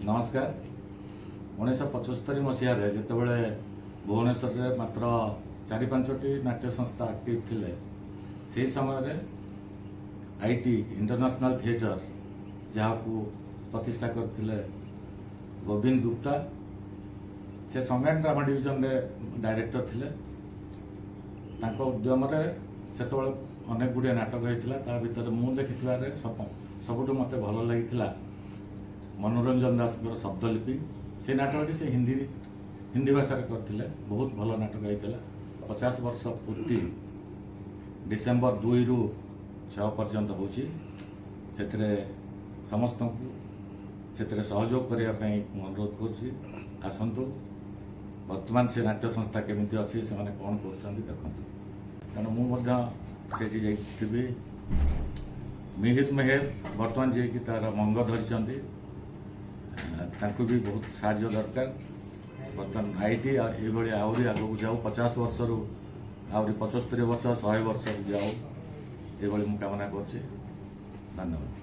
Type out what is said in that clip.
नमस्कार 1975 मसीह जितेबाला भुवनेश्वर में मात्र 4-5टी नाट्य संस्था एक्टिव थिले से समय आईटी इंटरनेशनल थिएटर जहाँ को प्रतिष्ठा करथिले गोविंद गुप्ता से संज्ञान ड्रामा डिविजन रे डायरेक्टर थिले। तांको उद्यम से अनेक गुड़िया नाटक होता भितर मु देखि सबुठ मत भल लगी मनोरंजन दास शब्दलिपि से नाटक से हिंदी भाषा करते बहुत भल नाटक होता 50 वर्ष पूर्ति डिसेम्बर 2 रु 6 पर्यंत होची समस्त को सहयोग करने अनुरोध करुँची आसतु वर्तमान से नाट्य संस्था केमी अच्छी से कौन कर देखु तेणु मुझे जाइबी मिहिर मेहर बर्तमान जी की तार मंग धरी भी बहुत साहाय्य दरकार बर्तमान आईटी ये आहरी आगू जाऊ 50 वर्ष रु आहरी 75 वर्ष 100 वर्ष जाऊ ये कामना कर धन्यवाद।